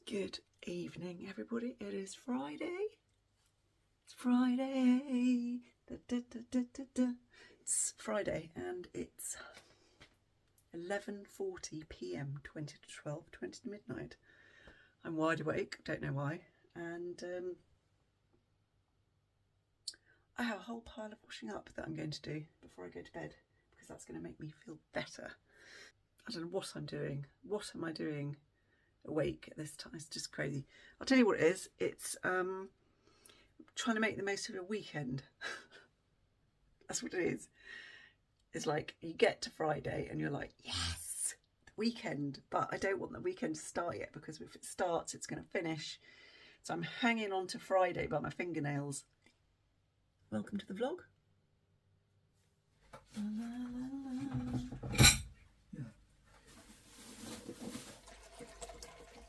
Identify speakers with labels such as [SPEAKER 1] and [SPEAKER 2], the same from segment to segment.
[SPEAKER 1] Good evening, everybody. It is Friday. It's Friday. Da, da, da, da, da, da. It's Friday and it's 11:40 p.m. 20 to 12, 20 to midnight. I'm wide awake, don't know why, and I have a whole pile of washing up that I'm going to do before I go to bed because that's going to make me feel better. I don't know what I'm doing. What am I doing awake at this time? It's just crazy. I'll tell you what it is. It's trying to make the most of a weekend. That's what it is. It's like you get to Friday and you're like, yes, the weekend. But I don't want the weekend to start yet because if it starts, it's going to finish. So I'm hanging on to Friday by my fingernails. Welcome to the vlog. La, la, la, la.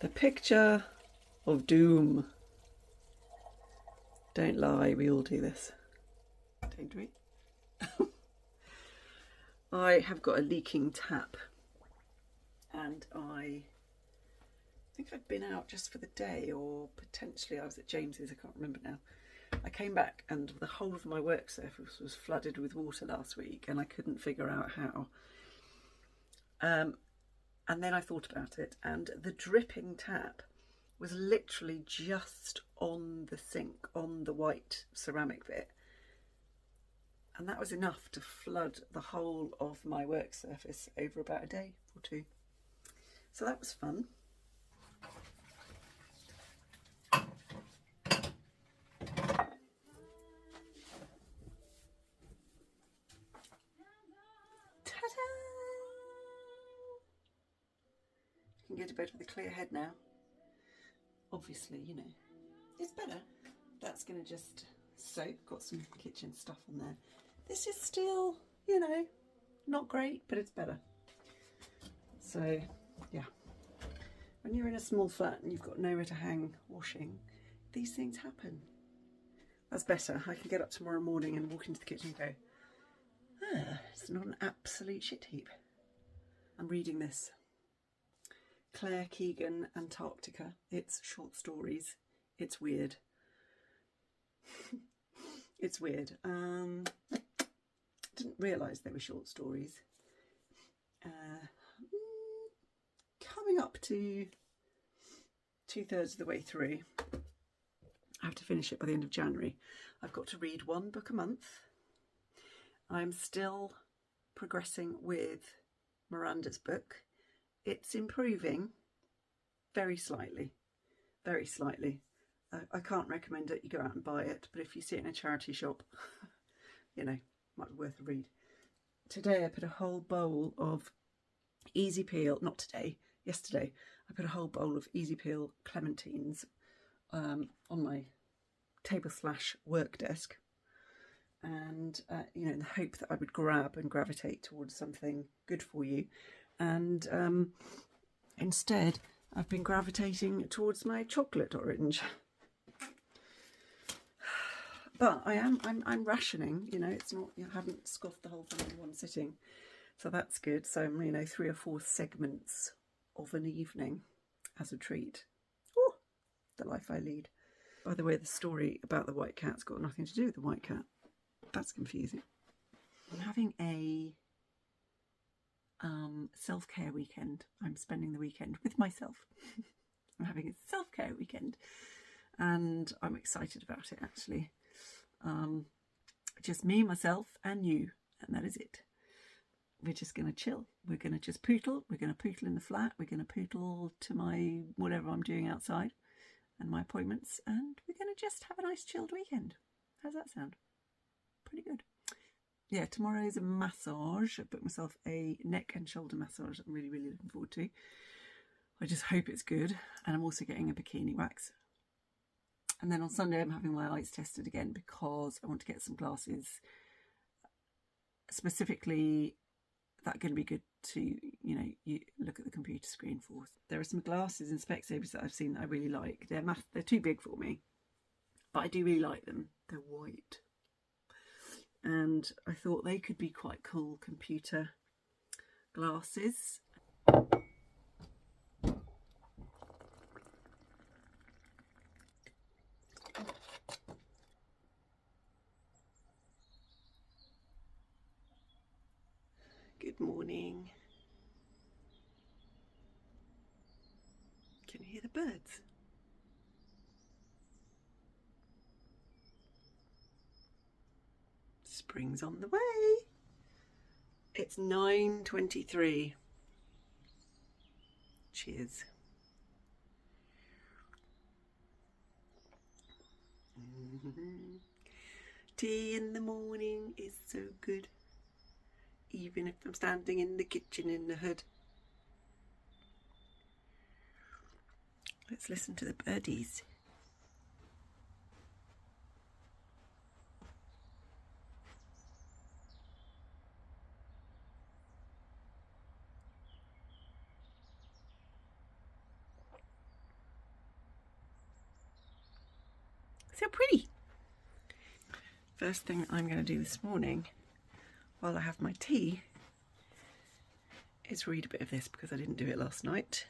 [SPEAKER 1] The picture of doom. Don't lie, we all do this. Don't we? I have got a leaking tap and I think I've been out just for the day, or potentially I was at James's, I can't remember now. I came back and the whole of my work surface was flooded with water last week and I couldn't figure out how. And then I thought about it, and the dripping tap was literally just on the sink, on the white ceramic bit. And that was enough to flood the whole of my work surface over about a day or two. So that was fun. Can go to bed with a clear head now. Obviously, you know, it's better. That's going to just soak. Got some kitchen stuff on there. This is still, you know, not great, but it's better. So, yeah. When you're in a small flat and you've got nowhere to hang washing, these things happen. That's better. I can get up tomorrow morning and walk into the kitchen and go, ah, it's not an absolute shit heap. I'm reading this. Claire Keegan, Antarctica. It's short stories. It's weird. It's weird. Didn't realise they were short stories. Coming up to 2/3 of the way through. I have to finish it by the end of January. I've got to read one book a month. I'm still progressing with Miranda's book. It's improving very slightly, very slightly. I can't recommend it. You go out and buy it, but if you see it in a charity shop, you know, might be worth a read. Today I put a whole bowl of easy peel, not today, yesterday, I put a whole bowl of easy peel clementines on my table/work desk, and you know, in the hope that I would grab and gravitate towards something good for you. And instead I've been gravitating towards my chocolate orange. But I'm rationing, you know, it's not, I haven't scoffed the whole thing in one sitting. So that's good. So, you know, 3 or 4 segments of an evening as a treat. Oh, the life I lead. By the way, the story about the white cat's got nothing to do with the white cat. That's confusing. I'm having a self-care weekend. I'm spending the weekend with myself. I'm having a self-care weekend and I'm excited about it, actually. Just me, myself and you, and that is it. We're just going to chill. We're going to just poodle. We're going to poodle in the flat. We're going to poodle to my whatever I'm doing outside and my appointments, and we're going to just have a nice chilled weekend. How's that sound? Pretty good. Yeah, tomorrow is a massage. I booked myself a neck and shoulder massage I'm really, really looking forward to. I just hope it's good. And I'm also getting a bikini wax. And then on Sunday I'm having my eyes tested again because I want to get some glasses specifically that are going to be good to, you know, you look at the computer screen for. There are some glasses and Specsavers that I've seen that I really like. They're too big for me, but I do really like them. They're white. And I thought they could be quite cool computer glasses. hear the birds. Spring's on the way. It's 9:23. Cheers. Tea in the morning is so good, even if I'm standing in the kitchen in the hood. Let's listen to the birdies. So pretty. First thing I'm going to do this morning, while I have my tea, is read a bit of this because I didn't do it last night.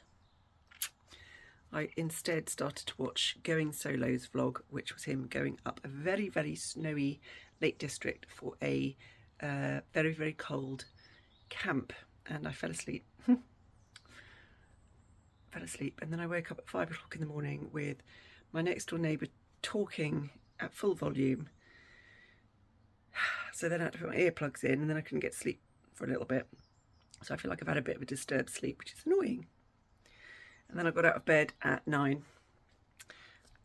[SPEAKER 1] I instead started to watch Going Solo's vlog, which was him going up a very, very snowy Lake District for a very, very cold camp, and I fell asleep. And then I woke up at 5 o'clock in the morning with my next door neighbour talking at full volume. So then I had to put my earplugs in, and then I couldn't get to sleep for a little bit. So I feel like I've had a bit of a disturbed sleep, which is annoying. And then I got out of bed at 9.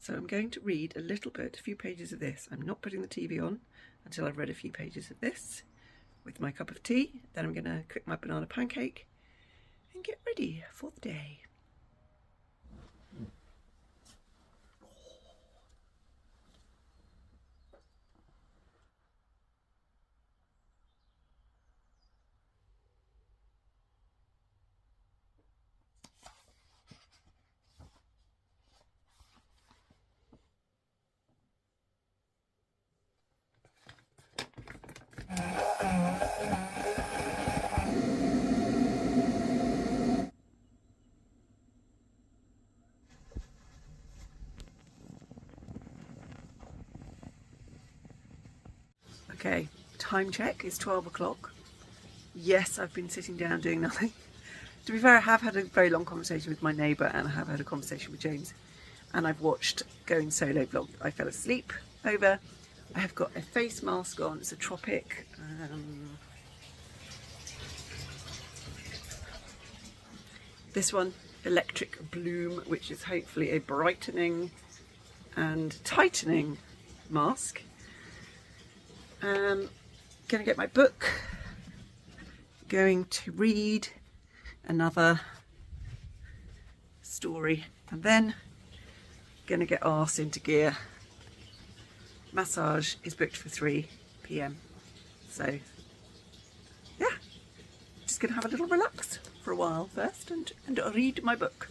[SPEAKER 1] So I'm going to read a little bit, a few pages of this. I'm not putting the TV on until I've read a few pages of this with my cup of tea. Then I'm going to cook my banana pancake and get ready for the day. Okay, time check is 12 o'clock. Yes, I've been sitting down doing nothing. To be fair, I have had a very long conversation with my neighbour, and I have had a conversation with James, and I've watched Going Solo vlog. I fell asleep over. I have got a face mask on. It's a Tropic. This one, Electric Bloom, which is hopefully a brightening and tightening mask. Going to get my book. Going to read another story, and then going to get arse into gear. Massage is booked for 3 p.m. So yeah, just going to have a little relax for a while first and read my book.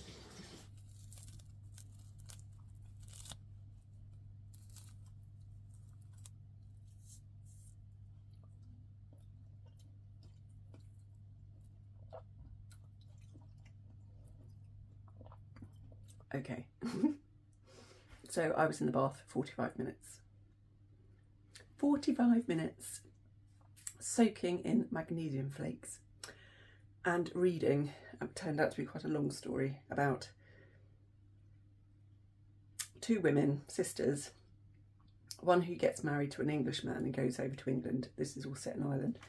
[SPEAKER 1] Okay, so I was in the bath for 45 minutes. 45 minutes soaking in magnesium flakes and reading. It turned out to be quite a long story about 2 women, sisters, one who gets married to an Englishman and goes over to England. This is all set in Ireland.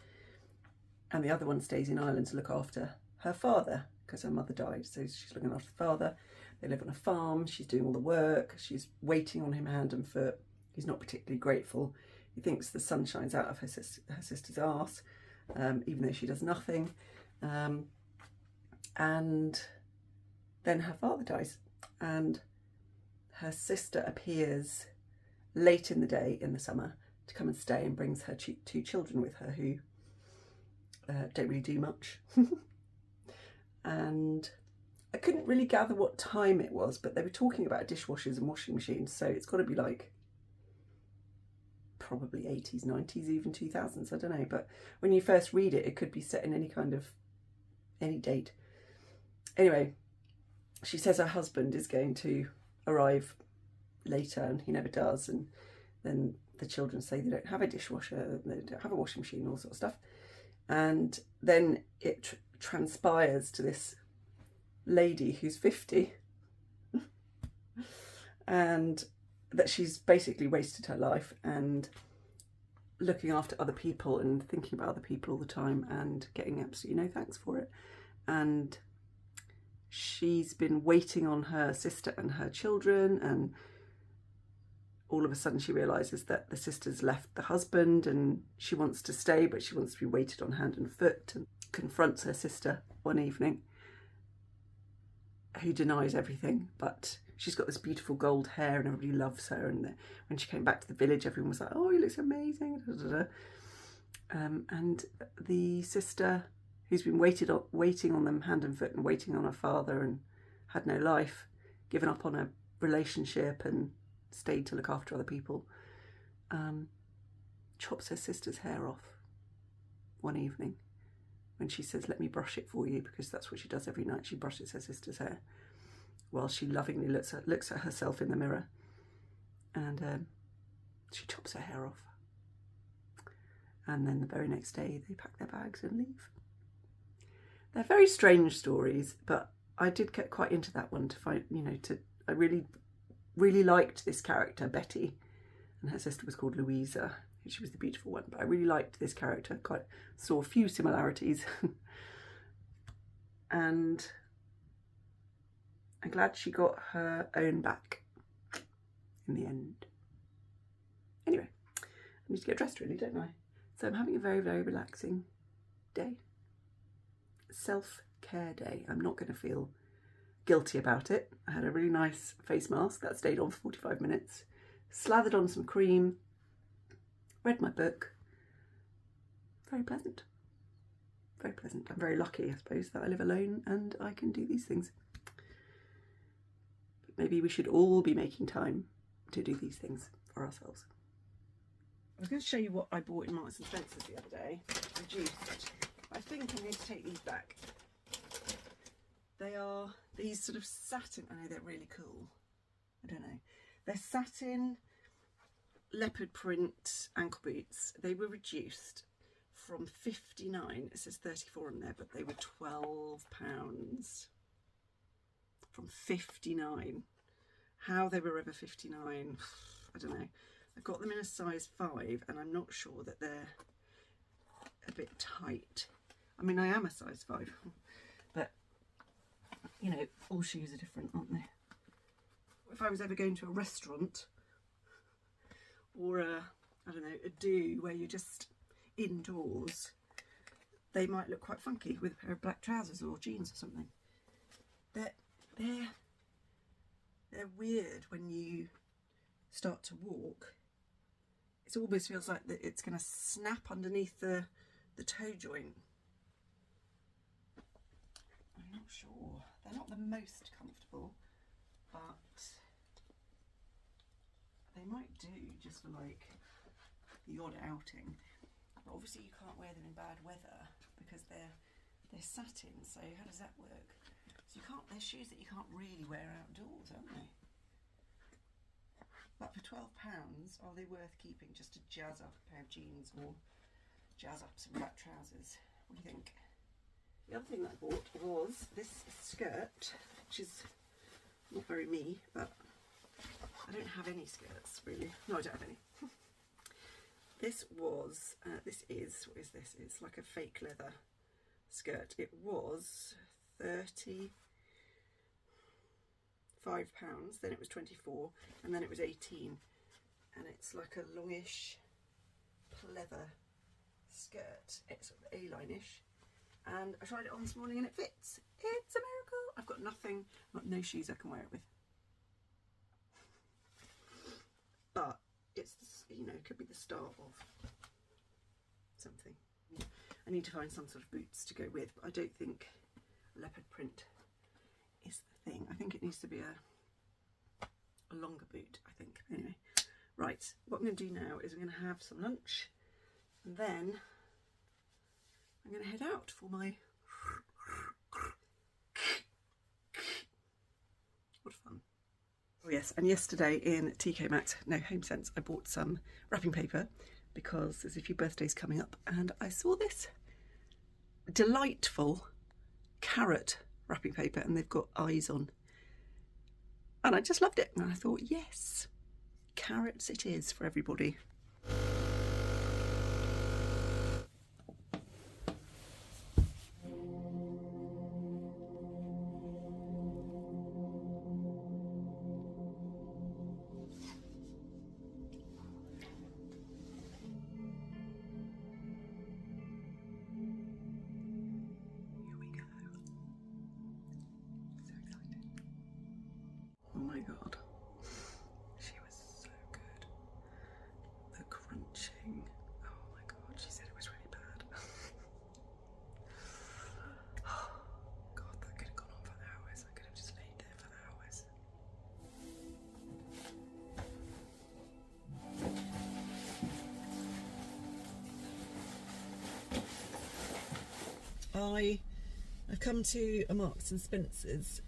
[SPEAKER 1] And the other one stays in Ireland to look after her father because her mother died. So she's looking after the father. They live on a farm. She's doing all the work. She's waiting on him hand and foot. He's not particularly grateful. He thinks the sun shines out of her sister's arse, even though she does nothing. And then her father dies, and her sister appears late in the day in the summer to come and stay, and brings her 2 children with her who don't really do much. And I couldn't really gather what time it was, but they were talking about dishwashers and washing machines, so it's got to be like probably 80s, 90s, even 2000s, I don't know. But when you first read it, it could be set in any date. Anyway, she says her husband is going to arrive later, and he never does. And then the children say they don't have a dishwasher, they don't have a washing machine, all sort of stuff. And then it transpires to this lady who's 50 and that she's basically wasted her life and looking after other people and thinking about other people all the time and getting absolutely no thanks for it. And she's been waiting on her sister and her children, and all of a sudden she realises that the sister's left the husband and she wants to stay, but she wants to be waited on hand and foot, and confronts her sister one evening, who denies everything, but she's got this beautiful gold hair and everybody loves her. And when she came back to the village, everyone was like, oh, you look amazing. And the sister, who's been waiting on them hand and foot and waiting on her father and had no life, given up on a relationship and stayed to look after other people, chops her sister's hair off one evening when she says, let me brush it for you, because that's what she does every night. She brushes her sister's hair while she lovingly looks at herself in the mirror, and she chops her hair off. And then the very next day they pack their bags and leave. They're very strange stories, but I did get quite into that one to find, I really liked this character, Betty, and her sister was called Louisa. She was the beautiful one, but I really liked this character, saw a few similarities. And I'm glad she got her own back in the end. Anyway, I need to get dressed really, don't I? So I'm having a very, very relaxing day. Self-care day. I'm not going to feel guilty about it. I had a really nice face mask that stayed on for 45 minutes, slathered on some cream, read my book. Very pleasant. Very pleasant. I'm very lucky, I suppose, that I live alone and I can do these things. But maybe we should all be making time to do these things for ourselves. I was going to show you what I bought in Marks and Spencer's the other day, reduced. I think I'm going to take these back. They are these sort of satin, I know they're really cool. I don't know. They're satin leopard print ankle boots. They were reduced from 59, it says 34 on there, but they were £12 from 59. How they were ever 59, I don't know. I got them in a size 5 and I'm not sure that they're a bit tight. I mean, I am a size 5, but all shoes are different, aren't they? If I was ever going to a restaurant or a do where you're just indoors, they might look quite funky with a pair of black trousers or jeans or something. They're weird when you start to walk. It almost feels like that it's going to snap underneath the toe joint. I'm not sure. They're not the most comfortable, but they might do just for like the odd outing. But obviously you can't wear them in bad weather because they're satin, so how does that work? So they're shoes that you can't really wear outdoors, aren't they? But for £12, are they worth keeping just to jazz up a pair of jeans or jazz up some black trousers? What do you think? The other thing that I bought was this skirt, which is not very me, but I don't have any skirts really. No, I don't have any. This is, what is this? It's like a fake leather skirt. It was £35, then it was 24, and then it was 18. And it's like a longish pleather skirt. It's sort of A-line-ish. And I tried it on this morning and it fits. It's a miracle. I've got no shoes I can wear it with. But it's, it could be the start of something. I need to find some sort of boots to go with, but I don't think leopard print is the thing. I think it needs to be a longer boot, I think. Anyway, right, what I'm going to do now is I'm going to have some lunch, and then I'm going to head out for my... What fun. Oh yes, and yesterday in TK Maxx, no, HomeSense, I bought some wrapping paper because there's a few birthdays coming up, and I saw this delightful carrot wrapping paper and they've got eyes on. And I just loved it. And I thought, yes, carrots it is for everybody. Oh my god, she was so good. The crunching, oh my god, she said it was really bad. God, that could have gone on for hours. I could have just laid there for hours. I've come to a Marks and Spencer's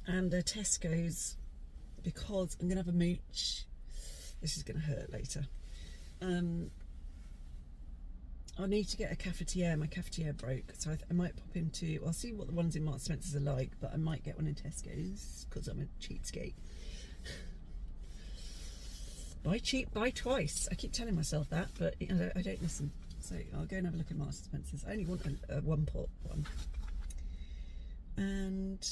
[SPEAKER 1] and a Tesco's because I'm going to have a mooch. This is going to hurt later. I need to get a cafetiere. My cafetiere broke, so I might pop into... I'll see what the ones in Marks and Spencer's are like, but I might get one in Tesco's because I'm a cheapskate. Buy cheap, buy twice. I keep telling myself that, but I don't listen. So I'll go and have a look at Marks and Spencer's. I only want a one-pot one. And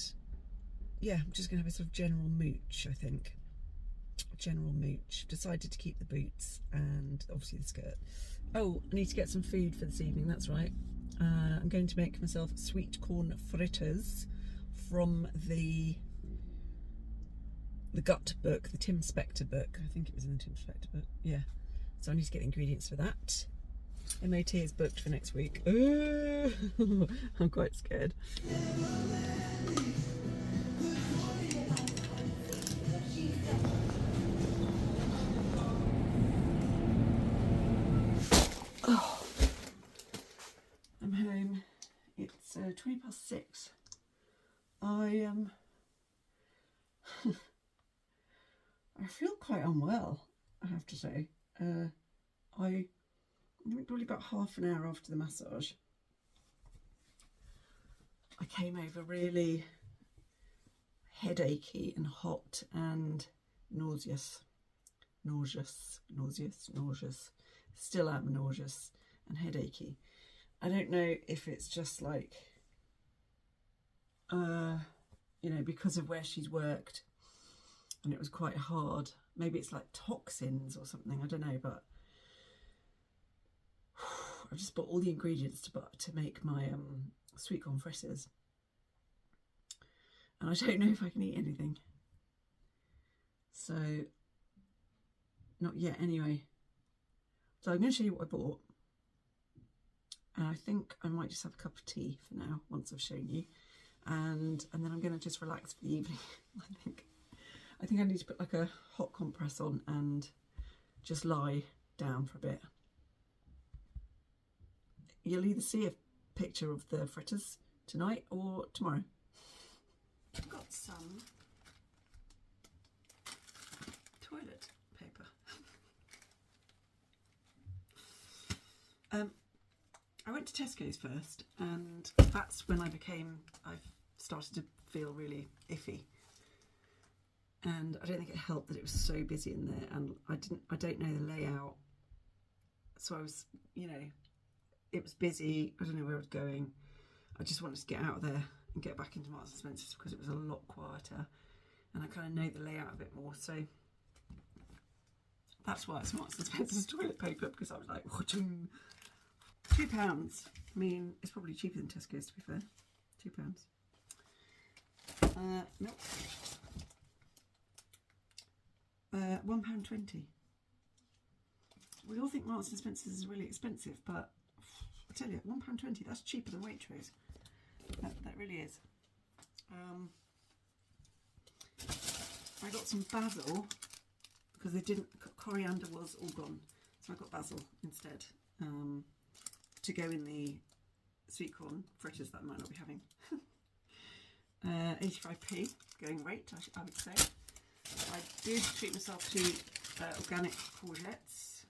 [SPEAKER 1] yeah, I'm just going to have a sort of general mooch, I think. General mooch. Decided to keep the boots and obviously the skirt. Oh, I need to get some food for this evening, that's right. I'm going to make myself sweet corn fritters from the Gut book, the Tim Spector book. I think it was in the Tim Spector book, yeah. So I need to get the ingredients for that. MOT is booked for next week. I'm quite scared. Oh, I'm home. It's 6:20. I I feel quite unwell, I have to say. I think probably about half an hour after the massage, I came over really headachy and hot and nauseous. Still am nauseous and headachy. I don't know if it's just like, you know, because of where she's worked and it was quite hard. Maybe it's like toxins or something, I don't know, but I just bought all the ingredients to make my sweet corn fritters. And I don't know if I can eat anything. So, not yet anyway. So I'm going to show you what I bought. And I think I might just have a cup of tea for now, once I've shown you. And then I'm going to just relax for the evening, I think I need to put like a hot compress on and just lie down for a bit. You'll either see a picture of the fritters tonight or tomorrow. I've got some toilet paper. I went to Tesco's first, and that's when I've started to feel really iffy. And I don't think it helped that it was so busy in there, and I don't know the layout. So I was, you know, it was busy. I don't know where I was going. I just wanted to get out of there and get back into Marks and Spencer's because it was a lot quieter, and I kind of know the layout a bit more. So that's why it's Marks and Spencer's toilet paper, because I was like, £2. I mean, it's probably cheaper than Tesco's, to be fair. £2. Nope. £1.20. We all think Marks and Spencer's is really expensive, but I tell you, £1.20, that's cheaper than Waitrose. That really is. I got some basil because they didn't, coriander was all gone, so I got basil instead to go in the sweet corn fritters that I might not be having. 85p going rate, I would say. I did treat myself to organic courgettes,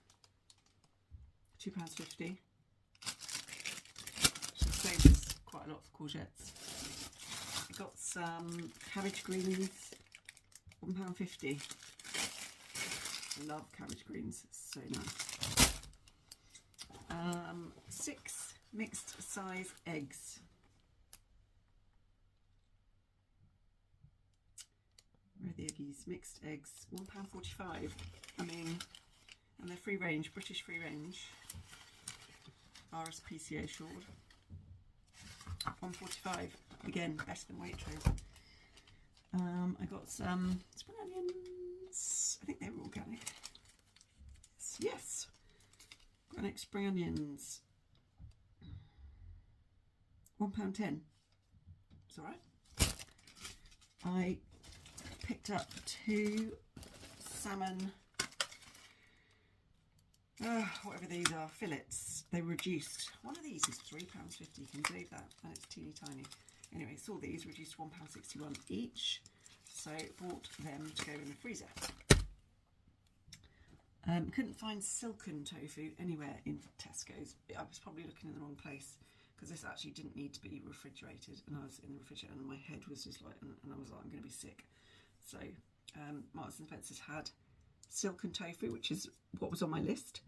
[SPEAKER 1] £2.50. Should save us quite a lot for courgettes. I got some cabbage greens, £1.50. I love cabbage greens, it's so nice. 6 mixed size eggs. Where are the eggies? Mixed eggs, £1.45. I mean, and they're free range, British free range. RSPCA assured. £1.45. Again, better than Waitrose. I got some spring onions. I think they were organic. Yes. Organic spring onions. £1.10. It's alright. I picked up 2 salmon, whatever these are, fillets. They were reduced. One of these is £3.50. Can you believe that? And it's teeny tiny. Anyway, saw these reduced to £1.61 each. So bought them to go in the freezer. Couldn't find silken tofu anywhere in Tesco's. I was probably looking in the wrong place, because this actually didn't need to be refrigerated, and I was in the refrigerator and my head was just like, and I was like, I'm going to be sick. So Marks and Spencer's had silken tofu, which is what was on my list,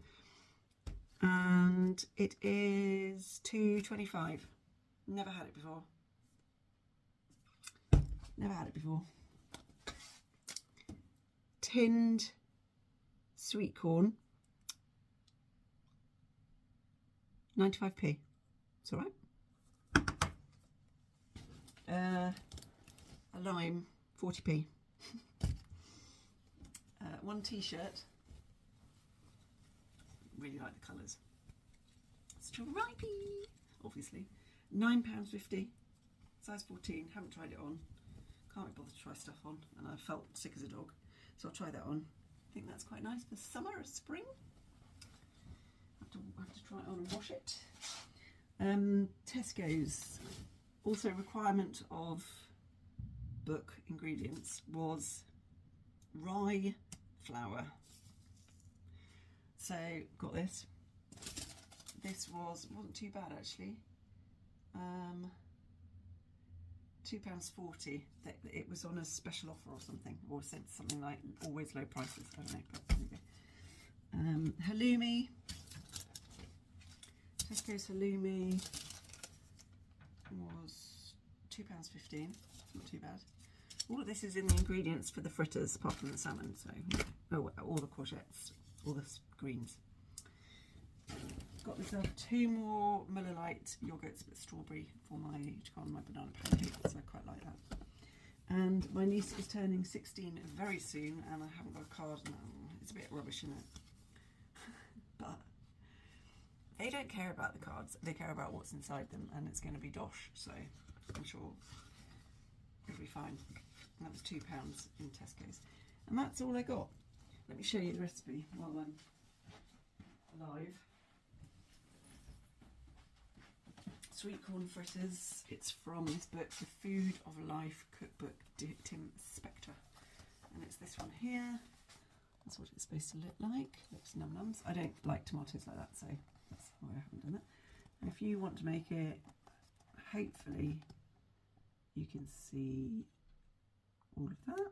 [SPEAKER 1] and it is £2.25. Never had it before. Never had it before. Tinned sweet corn, 95p. It's all right. A lime, 40p. 1 t-shirt. Really like the colours. Stripey, obviously. £9.50. Size 14. Haven't tried it on. Can't be bothered to try stuff on, and I felt sick as a dog, so I'll try that on. I think that's quite nice for summer or spring. Have to try it on and wash it. Tesco's, also requirement of book ingredients was rye flour. So got this. This wasn't too bad actually. £2.40. It was on a special offer or something, or said something like always low prices. I don't know, but there you go. Halloumi. Tesco's halloumi was £2.15. Not too bad. All of this is in the ingredients for the fritters, apart from the salmon. So, all the courgettes, all the greens. Got myself 2 more Miller Lite yogurts, but strawberry for my banana pancake, so I quite like that. And my niece is turning 16 very soon, and I haven't got a card. No, it's a bit rubbish, isn't it? But they don't care about the cards, they care about what's inside them, and it's going to be dosh, so I'm sure it'll be fine. And that was £2 in Tesco's. And that's all I got. Let me show you the recipe while I'm live. Sweet corn fritters. It's from this book, The Food of Life Cookbook, Tim Spector. And it's this one here. That's what it's supposed to look like. Looks num-nums. I don't like tomatoes like that, so that's why I haven't done it. And if you want to make it, hopefully you can see all of that.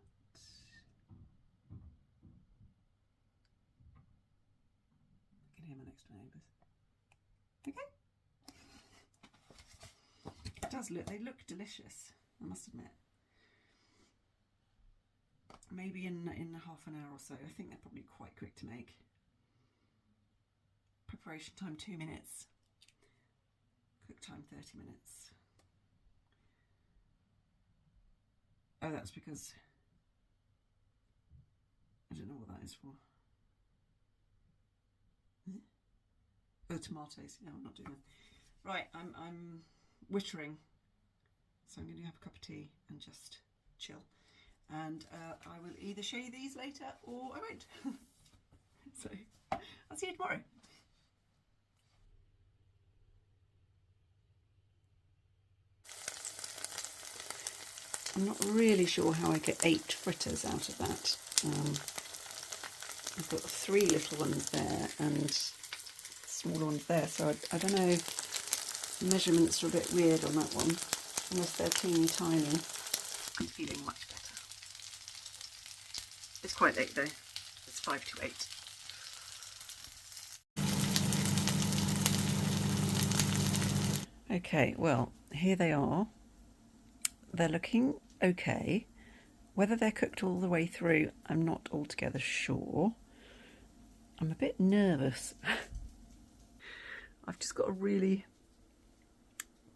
[SPEAKER 1] I can hear my next door neighbours. Okay. It does look, they look delicious, I must admit. Maybe in half an hour or so. I think they're probably quite quick to make. Preparation time 2 minutes. Cook time 30 minutes. Oh, that's because I don't know what that is for. Oh, tomatoes. No, I'm not doing that. Right, I'm wittering, so I'm going to have a cup of tea and just chill. And I will either show you these later or I won't. So I'll see you tomorrow. I'm not really sure how I get 8 fritters out of that. I've got 3 little ones there and smaller ones there, so I don't know. The measurements are a bit weird on that one, unless they're teeny tiny. I'm feeling much better. It's quite late though. It's 5 to 8. Okay, well, here they are. They're looking okay. Whether they're cooked all the way through, I'm not altogether sure. I'm a bit nervous. I've just got a really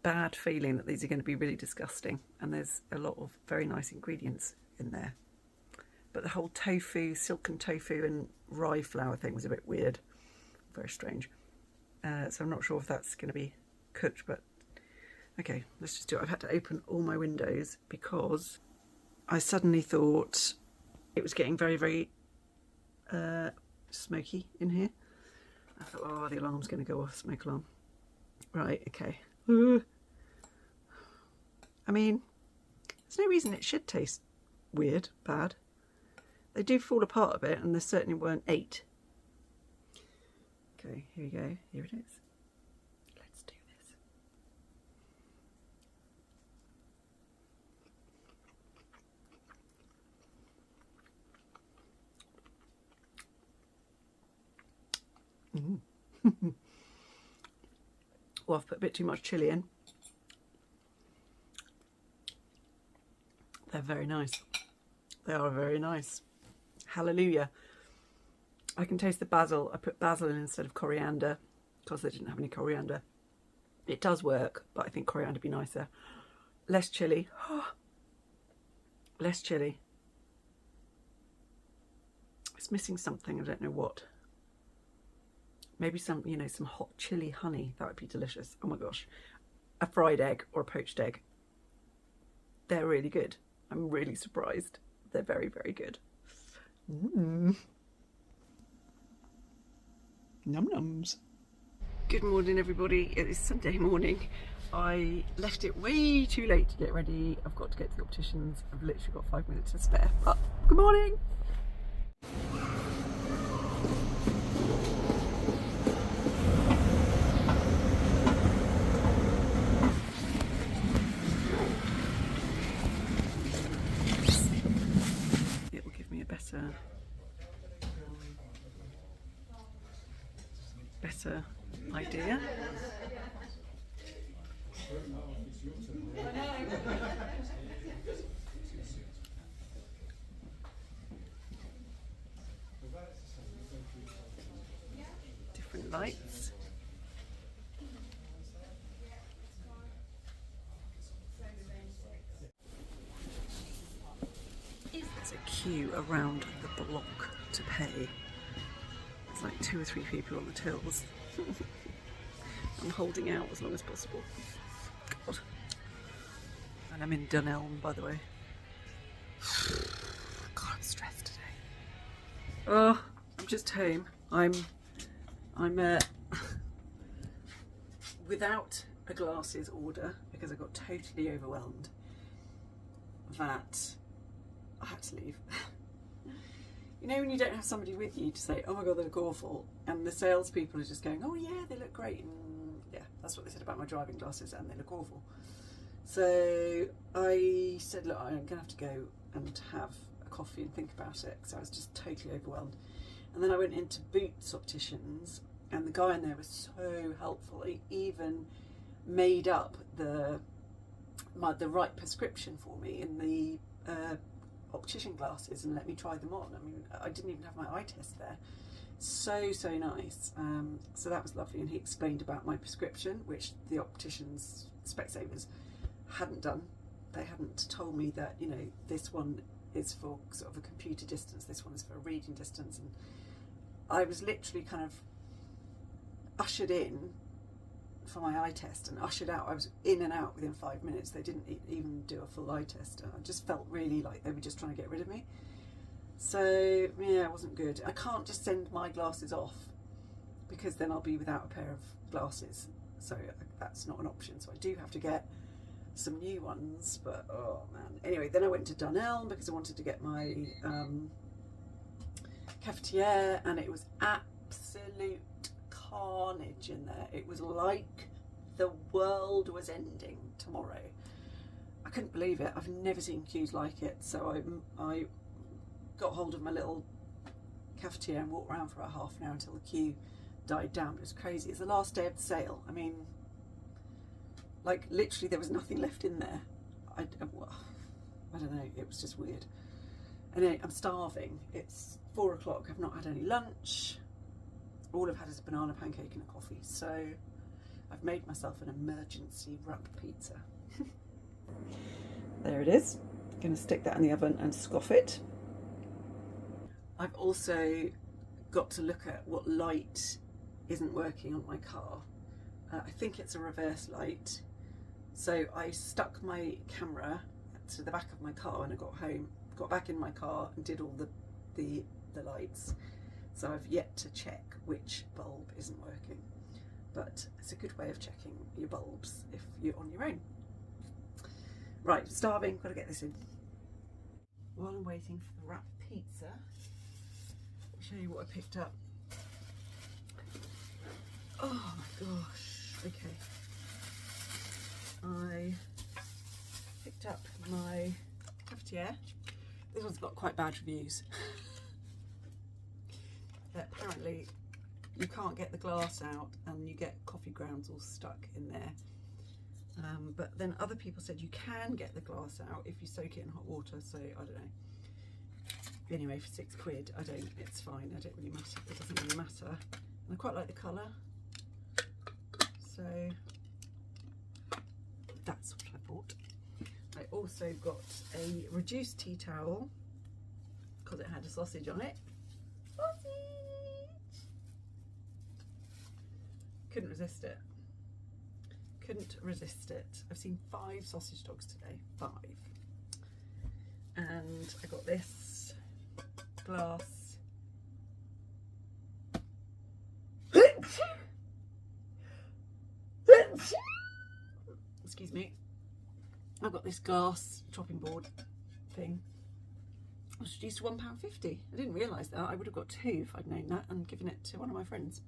[SPEAKER 1] bad feeling that these are going to be really disgusting, and there's a lot of very nice ingredients in there. But the whole tofu, silken tofu and rye flour thing was a bit weird. Very strange. So I'm not sure if that's going to be cooked, but okay, let's just do it. I've had to open all my windows because I suddenly thought it was getting very, very smoky in here. I thought, oh, the alarm's going to go off, smoke alarm. Right, okay. I mean, there's no reason it should taste weird, bad. They do fall apart a bit, and there certainly weren't 8. Okay, here we go. Here it is. Let's do this. Well, I've put a bit too much chilli in. They're very nice. They are very nice. Hallelujah. I can taste the basil. I put basil in instead of coriander because they didn't have any coriander. It does work, but I think coriander would be nicer. Less chilli. Less chilli. It's missing something. I don't know what. Maybe some, you know, some hot chili honey. That would be delicious. Oh my gosh. A fried egg or a poached egg. They're really good. I'm really surprised. They're very, very good. Num nums. Good morning, everybody. It is Sunday morning. I left it way too late to get ready. I've got to get to the opticians. I've literally got 5 minutes to spare. But good morning. It will give me a better idea. Different lights. There's a queue around the block to pay. There's like 2 or 3 people on the tills. I'm holding out as long as possible. God. And I'm in Dunelm, by the way. God, I'm stressed today. Oh, I'm just home. I'm without a glasses order because I got totally overwhelmed that I had to leave. You know when you don't have somebody with you to say, oh my god, they look awful, and the salespeople are just going, oh yeah, they look great, and yeah, that's what they said about my driving glasses, and they look awful. So I said, look, I'm gonna have to go and have a coffee and think about it, because I was just totally overwhelmed. And then I went into Boots Opticians, and the guy in there was so helpful. He even made up the right prescription for me in the optician glasses and let me try them on. I mean, I didn't even have my eye test there. So nice. So that was lovely, and he explained about my prescription, which the opticians, Specsavers, hadn't done. They hadn't told me that, you know, this one is for sort of a computer distance, this one is for a reading distance, and I was literally kind of ushered in for my eye test and ushered out. I was in and out within 5 minutes. They didn't even do a full eye test. I just felt really like they were just trying to get rid of me. So yeah, it wasn't good. I can't just send my glasses off because then I'll be without a pair of glasses. So that's not an option. So I do have to get some new ones, but oh man. Anyway, then I went to Dunelm because I wanted to get my cafetiere, and it was absolute carnage in there. It was like the world was ending tomorrow. I couldn't believe it. I've never seen queues like it. So I got hold of my little cafetiere and walked around for about half an hour until the queue died down. It was crazy. It's the last day of the sale. I mean, like literally there was nothing left in there. I don't know, it was just weird. Anyway, I'm starving. It's 4 o'clock. I've not had any lunch. All I've had is a banana pancake and a coffee. So I've made myself an emergency wrap pizza. There it is. I'm going to stick that in the oven and scoff it. I've also got to look at what light isn't working on my car. I think it's a reverse light. So I stuck my camera to the back of my car when I got home, got back in my car and did all the lights. So I've yet to check which bulb isn't working. But it's a good way of checking your bulbs if you're on your own. Right, starving, gotta get this in. While I'm waiting for the wrap pizza, I'll show you what I picked up. Oh my gosh, okay. I picked up my cafetiere. This one's got quite bad reviews. Apparently you can't get the glass out and you get coffee grounds all stuck in there. But then other people said you can get the glass out if you soak it in hot water, so I don't know. Anyway, for £6, it's fine, I don't really matter, it doesn't really matter. And I quite like the colour, so that's what I bought. I also got a reduced tea towel because it had a sausage on it. Sausage! Couldn't resist it. Couldn't resist it. I've seen 5 sausage dogs today, 5. And I got this glass. Excuse me. I've got this glass chopping board thing. It was reduced to £1.50. I didn't realise that. I would have got 2 if I'd known that and given it to one of my friends.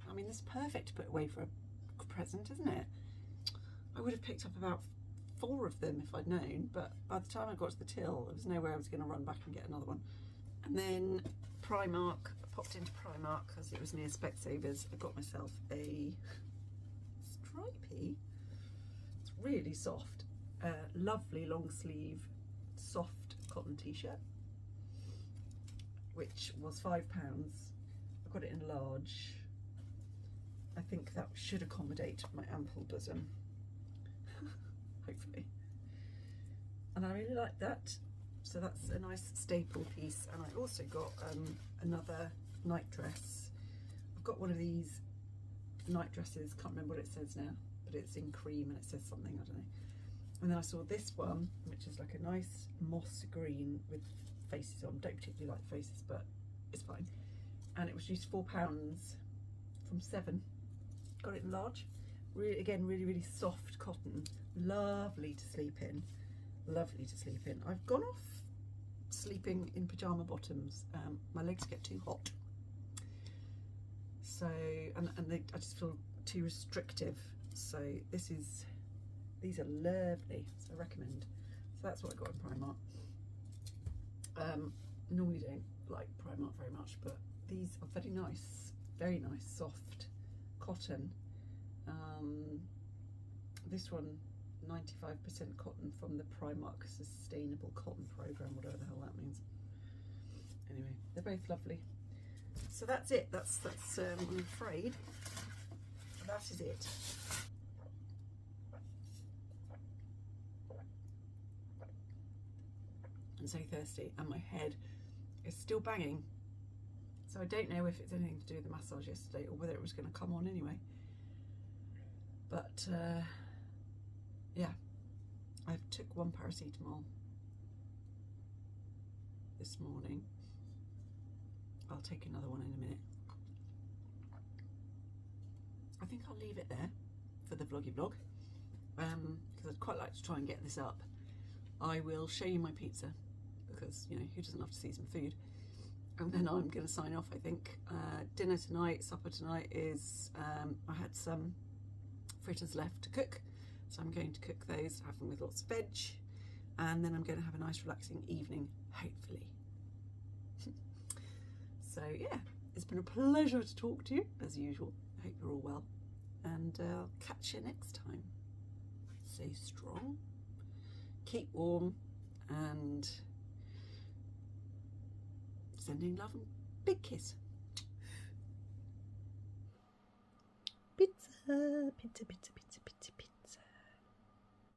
[SPEAKER 1] I mean, this is perfect to put away for a present, isn't it? I would have picked up about 4 of them if I'd known, but by the time I got to the till, there was no way I was going to run back and get another one. And then Primark, I popped into Primark because it was near Specsavers. I got myself a stripy, it's really soft, lovely long sleeve, soft cotton t-shirt, which was £5. I got it in large. I think that should accommodate my ample bosom. Hopefully. And I really like that. So that's a nice staple piece. And I also got another night dress. I've got one of these night dresses, can't remember what it says now, but it's in cream and it says something, I don't know. And then I saw this one, which is like a nice moss green with faces on. Don't particularly like faces, but it's fine. And it was just £4 from 7. Got it in large. Really, again, really soft cotton. Lovely to sleep in. Lovely to sleep in. I've gone off sleeping in pyjama bottoms. My legs get too hot. So, and I just feel too restrictive. So these are lovely. So I recommend. So that's what I got in Primark. Normally don't like Primark very much, but these are very nice, soft cotton. This one 95% cotton from the Primark Sustainable Cotton Programme, whatever the hell that means. Anyway, they're both lovely. So that's it. That's I'm afraid that is it. I'm so thirsty and my head is still banging. So I don't know if it's anything to do with the massage yesterday or whether it was going to come on anyway. But yeah, I took 1 paracetamol this morning. I'll take another one in a minute. I think I'll leave it there for the vloggy vlog because I'd quite like to try and get this up. I will show you my pizza because, you know, who doesn't love to see some food? And then I'm going to sign off, I think. Dinner tonight, supper tonight is, I had some fritters left to cook, so I'm going to cook those, have them with lots of veg, and then I'm going to have a nice relaxing evening, hopefully. So yeah, it's been a pleasure to talk to you as usual. I hope you're all well, and I'll catch you next time. Stay strong, keep warm, and sending love and big kiss. Pizza, pizza, pizza, pizza.